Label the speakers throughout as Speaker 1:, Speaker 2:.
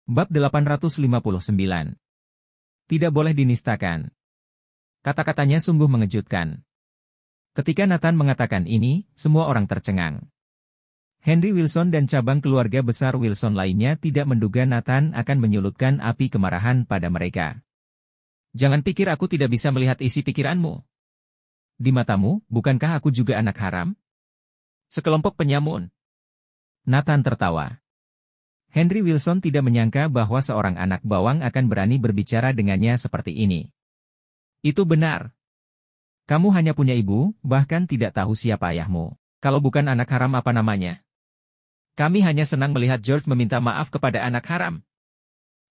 Speaker 1: Bab 859. Tidak boleh dinistakan. Kata-katanya sungguh mengejutkan. Ketika Nathan mengatakan ini, semua orang tercengang. Henry Wilson dan cabang keluarga besar Wilson lainnya tidak menduga Nathan akan menyulutkan api kemarahan pada mereka. Jangan pikir aku tidak bisa melihat isi pikiranmu. Di matamu, bukankah aku juga anak haram? Sekelompok penyamun. Nathan tertawa. Henry Wilson tidak menyangka bahwa seorang anak bawang akan berani berbicara dengannya seperti ini. Itu benar. Kamu hanya punya ibu, bahkan tidak tahu siapa ayahmu. Kalau bukan anak haram apa namanya? Kami hanya senang melihat George meminta maaf kepada anak haram.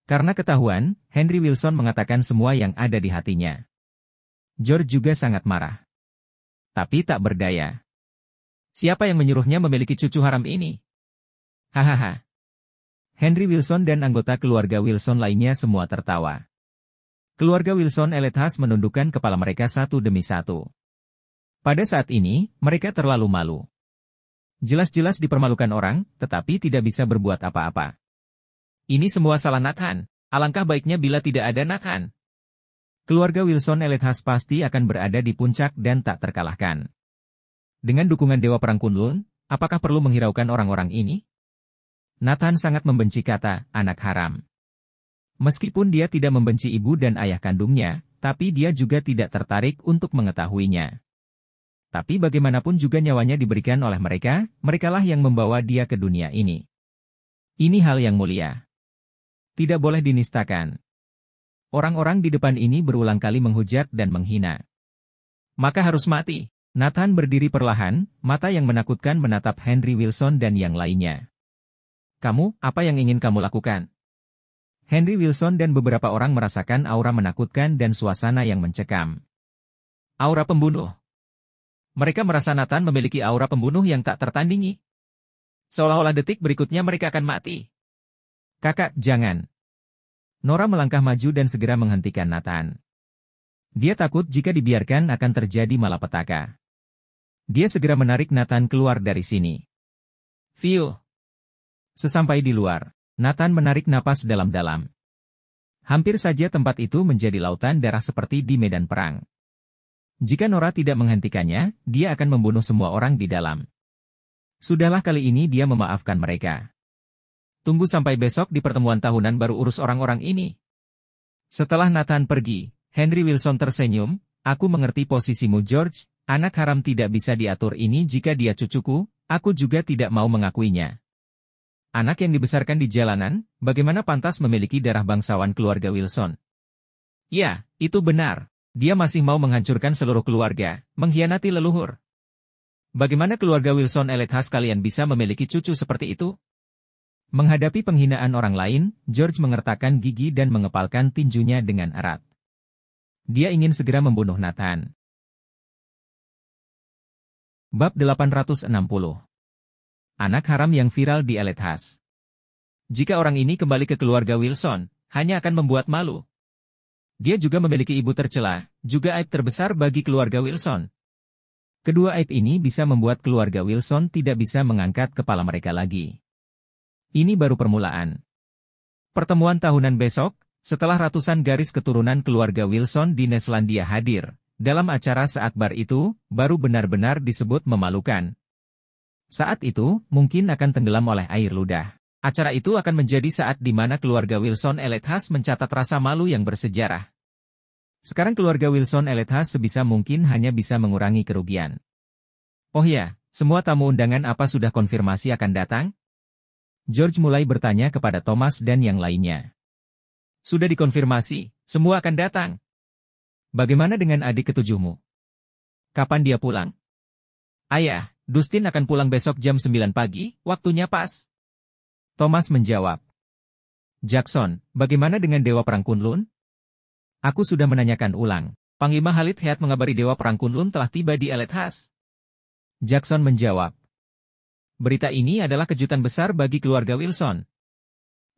Speaker 1: Karena ketahuan, Henry Wilson mengatakan semua yang ada di hatinya. George juga sangat marah. Tapi tak berdaya. Siapa yang menyuruhnya memiliki cucu haram ini? Hahaha. Henry Wilson dan anggota keluarga Wilson lainnya semua tertawa. Keluarga Wilson Elethas menundukkan kepala mereka satu demi satu. Pada saat ini, mereka terlalu malu. Jelas-jelas dipermalukan orang, tetapi tidak bisa berbuat apa-apa. Ini semua salah Nathan. Alangkah baiknya bila tidak ada Nathan. Keluarga Wilson Elethas pasti akan berada di puncak dan tak terkalahkan. Dengan dukungan Dewa Perang Kunlun, apakah perlu menghiraukan orang-orang ini? Nathan sangat membenci kata anak haram. Meskipun dia tidak membenci ibu dan ayah kandungnya, tapi dia juga tidak tertarik untuk mengetahuinya. Tapi bagaimanapun juga nyawanya diberikan oleh mereka, merekalah yang membawa dia ke dunia ini. Ini hal yang mulia. Tidak boleh dinistakan. Orang-orang di depan ini berulang kali menghujat dan menghina. Maka harus mati. Nathan berdiri perlahan, mata yang menakutkan menatap Henry Wilson dan yang lainnya. Kamu, apa yang ingin kamu lakukan? Henry Wilson dan beberapa orang merasakan aura menakutkan dan suasana yang mencekam. Aura pembunuh. Mereka merasa Nathan memiliki aura pembunuh yang tak tertandingi. Seolah-olah detik berikutnya mereka akan mati. Kakak, jangan. Nora melangkah maju dan segera menghentikan Nathan. Dia takut jika dibiarkan akan terjadi malapetaka. Dia segera menarik Nathan keluar dari sini. View. Sesampai di luar, Nathan menarik napas dalam-dalam. Hampir saja tempat itu menjadi lautan darah seperti di medan perang. Jika Nora tidak menghentikannya, dia akan membunuh semua orang di dalam. Sudahlah kali ini dia memaafkan mereka. Tunggu sampai besok di pertemuan tahunan baru urus orang-orang ini. Setelah Nathan pergi, Henry Wilson tersenyum, aku mengerti posisimu George, anak haram tidak bisa diatur ini jika dia cucuku, aku juga tidak mau mengakuinya. Anak yang dibesarkan di jalanan, bagaimana pantas memiliki darah bangsawan keluarga Wilson? Ya, itu benar. Dia masih mau menghancurkan seluruh keluarga, mengkhianati leluhur. Bagaimana keluarga Wilson Elethas kalian bisa memiliki cucu seperti itu? Menghadapi penghinaan orang lain, George mengertakkan gigi dan mengepalkan tinjunya dengan erat. Dia ingin segera membunuh Nathan. Bab 860. Anak haram yang viral di Elethas. Jika orang ini kembali ke keluarga Wilson, hanya akan membuat malu. Dia juga memiliki ibu tercela, juga aib terbesar bagi keluarga Wilson. Kedua aib ini bisa membuat keluarga Wilson tidak bisa mengangkat kepala mereka lagi. Ini baru permulaan. Pertemuan tahunan besok, setelah ratusan garis keturunan keluarga Wilson di Neslandia hadir, dalam acara seakbar itu, baru benar-benar disebut memalukan. Saat itu, mungkin akan tenggelam oleh air ludah. Acara itu akan menjadi saat di mana keluarga Wilson Elethas mencatat rasa malu yang bersejarah. Sekarang keluarga Wilson Elethas sebisa mungkin hanya bisa mengurangi kerugian. Oh ya, semua tamu undangan apa sudah konfirmasi akan datang? George mulai bertanya kepada Thomas dan yang lainnya. Sudah dikonfirmasi, semua akan datang. Bagaimana dengan adik ketujuhmu? Kapan dia pulang? Ayah, Dustin akan pulang besok jam 9 pagi, waktunya pas. Thomas menjawab. Jackson, bagaimana dengan Dewa Perang Kunlun? Aku sudah menanyakan ulang. Panglima Khalid Head mengabari Dewa Perang Kunlun telah tiba di Elethas. Jackson menjawab. Berita ini adalah kejutan besar bagi keluarga Wilson.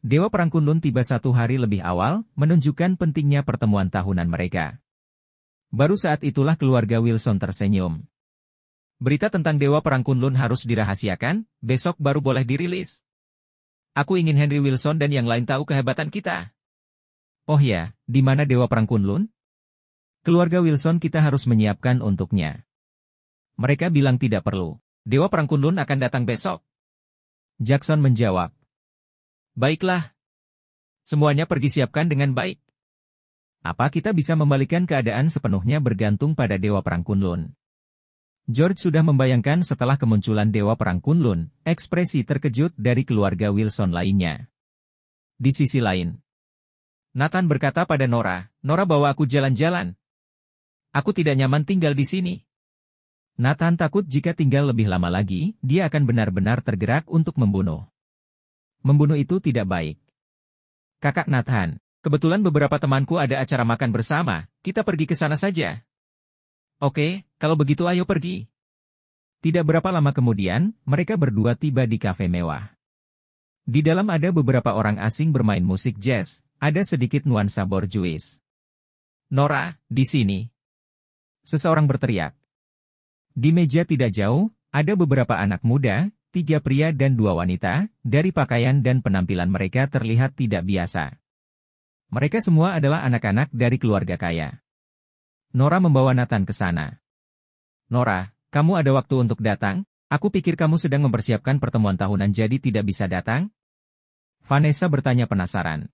Speaker 1: Dewa Perang Kunlun tiba 1 hari lebih awal, menunjukkan pentingnya pertemuan tahunan mereka. Baru saat itulah keluarga Wilson tersenyum. Berita tentang Dewa Perang Kunlun harus dirahasiakan, besok baru boleh dirilis. Aku ingin Henry Wilson dan yang lain tahu kehebatan kita. Oh ya, di mana Dewa Perang Kunlun? Keluarga Wilson kita harus menyiapkan untuknya. Mereka bilang tidak perlu. Dewa Perang Kunlun akan datang besok. Jackson menjawab. Baiklah. Semuanya pergi siapkan dengan baik. Apa kita bisa membalikan keadaan sepenuhnya bergantung pada Dewa Perang Kunlun? George sudah membayangkan setelah kemunculan Dewa Perang Kunlun, ekspresi terkejut dari keluarga Wilson lainnya. Di sisi lain, Nathan berkata pada Nora, Nora bawa aku jalan-jalan. Aku tidak nyaman tinggal di sini. Nathan takut jika tinggal lebih lama lagi, dia akan benar-benar tergerak untuk membunuh. Membunuh itu tidak baik. Kakak Nathan, kebetulan beberapa temanku ada acara makan bersama, kita pergi ke sana saja. Oke, kalau begitu ayo pergi. Tidak berapa lama kemudian, mereka berdua tiba di kafe mewah. Di dalam ada beberapa orang asing bermain musik jazz, ada sedikit nuansa borjuis. Nora, di sini. Seseorang berteriak. Di meja tidak jauh, ada beberapa anak muda, 3 pria dan 2 wanita, dari pakaian dan penampilan mereka terlihat tidak biasa. Mereka semua adalah anak-anak dari keluarga kaya. Nora membawa Nathan ke sana. Nora, kamu ada waktu untuk datang? Aku pikir kamu sedang mempersiapkan pertemuan tahunan jadi tidak bisa datang? Vanessa bertanya penasaran.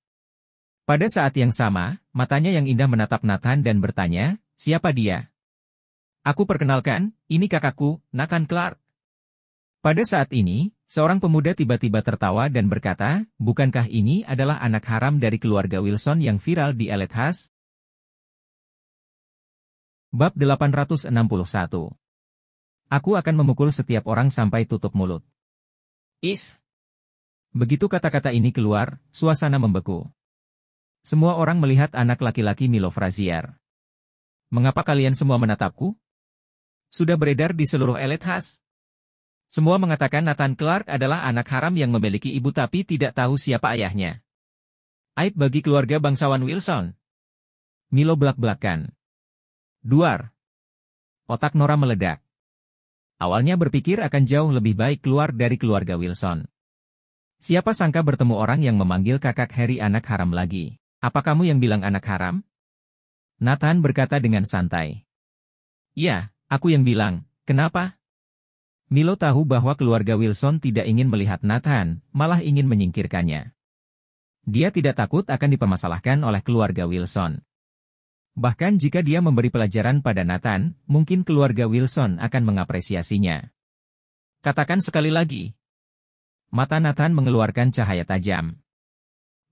Speaker 1: Pada saat yang sama, matanya yang indah menatap Nathan dan bertanya, siapa dia? Aku perkenalkan, ini kakakku, Nathan Clark. Pada saat ini, seorang pemuda tiba-tiba tertawa dan berkata, bukankah ini adalah anak haram dari keluarga Wilson yang viral di Elite House? Bab 861. Aku akan memukul setiap orang sampai tutup mulut. Is. Begitu kata-kata ini keluar, suasana membeku. Semua orang melihat anak laki-laki Milo Frazier. Mengapa kalian semua menatapku? Sudah beredar di seluruh Elite House. Semua mengatakan Nathan Clark adalah anak haram yang memiliki ibu tapi tidak tahu siapa ayahnya. Aib bagi keluarga bangsawan Wilson. Milo belak-belakan. Duar. Otak Nora meledak. Awalnya berpikir akan jauh lebih baik keluar dari keluarga Wilson. Siapa sangka bertemu orang yang memanggil kakak Harry anak haram lagi. Apa kamu yang bilang anak haram? Nathan berkata dengan santai. Ya, aku yang bilang. Kenapa? Milo tahu bahwa keluarga Wilson tidak ingin melihat Nathan, malah ingin menyingkirkannya. Dia tidak takut akan dipermasalahkan oleh keluarga Wilson. Bahkan jika dia memberi pelajaran pada Nathan, mungkin keluarga Wilson akan mengapresiasinya. Katakan sekali lagi. Mata Nathan mengeluarkan cahaya tajam.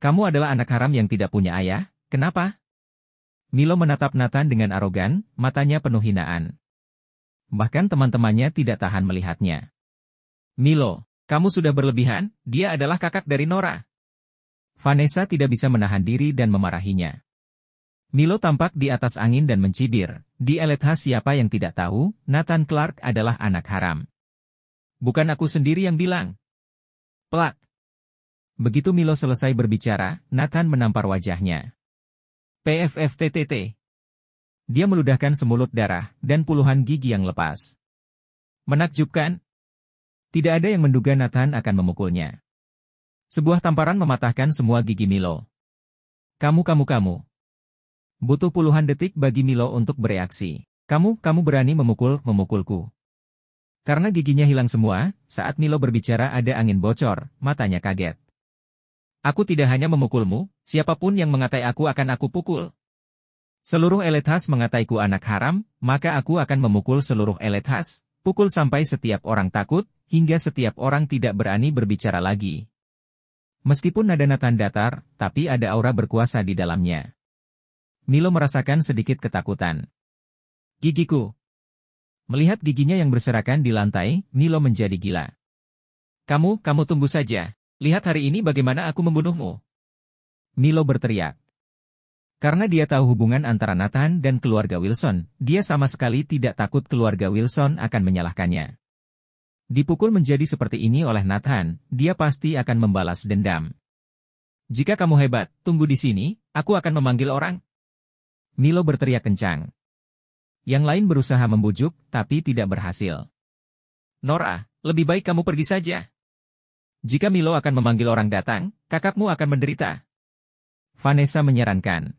Speaker 1: Kamu adalah anak haram yang tidak punya ayah, kenapa? Milo menatap Nathan dengan arogan, matanya penuh hinaan. Bahkan teman-temannya tidak tahan melihatnya. Milo, kamu sudah berlebihan, dia adalah kakak dari Nora. Vanessa tidak bisa menahan diri dan memarahinya. Milo tampak di atas angin dan mencibir. Di Elite House siapa yang tidak tahu, Nathan Clark adalah anak haram. Bukan aku sendiri yang bilang. Plak. Begitu Milo selesai berbicara, Nathan menampar wajahnya. PFFTTT. Dia meludahkan semulut darah, dan puluhan gigi yang lepas. Menakjubkan. Tidak ada yang menduga Nathan akan memukulnya. Sebuah tamparan mematahkan semua gigi Milo. Kamu. Butuh puluhan detik bagi Milo untuk bereaksi. Kamu berani memukulku. Karena giginya hilang semua, saat Milo berbicara ada angin bocor, matanya kaget. Aku tidak hanya memukulmu, siapapun yang mengatai aku akan aku pukul. Seluruh Elite House mengataiku anak haram, maka aku akan memukul seluruh Elite House, pukul sampai setiap orang takut, hingga setiap orang tidak berani berbicara lagi. Meskipun nada Nathan datar, tapi ada aura berkuasa di dalamnya. Milo merasakan sedikit ketakutan. Gigiku. Melihat giginya yang berserakan di lantai, Milo menjadi gila. Kamu tunggu saja. Lihat hari ini bagaimana aku membunuhmu. Milo berteriak. Karena dia tahu hubungan antara Nathan dan keluarga Wilson, dia sama sekali tidak takut keluarga Wilson akan menyalahkannya. Dipukul menjadi seperti ini oleh Nathan, dia pasti akan membalas dendam. Jika kamu hebat, tunggu di sini, aku akan memanggil orang. Milo berteriak kencang. Yang lain berusaha membujuk, tapi tidak berhasil. Nora, lebih baik kamu pergi saja. Jika Milo akan memanggil orang datang, kakakmu akan menderita. Vanessa menyarankan.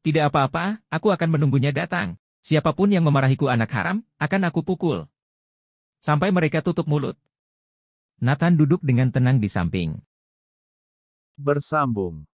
Speaker 1: Tidak apa-apa, aku akan menunggunya datang. Siapapun yang memarahiku anak haram, akan aku pukul. Sampai mereka tutup mulut. Nathan duduk dengan tenang di samping.
Speaker 2: Bersambung.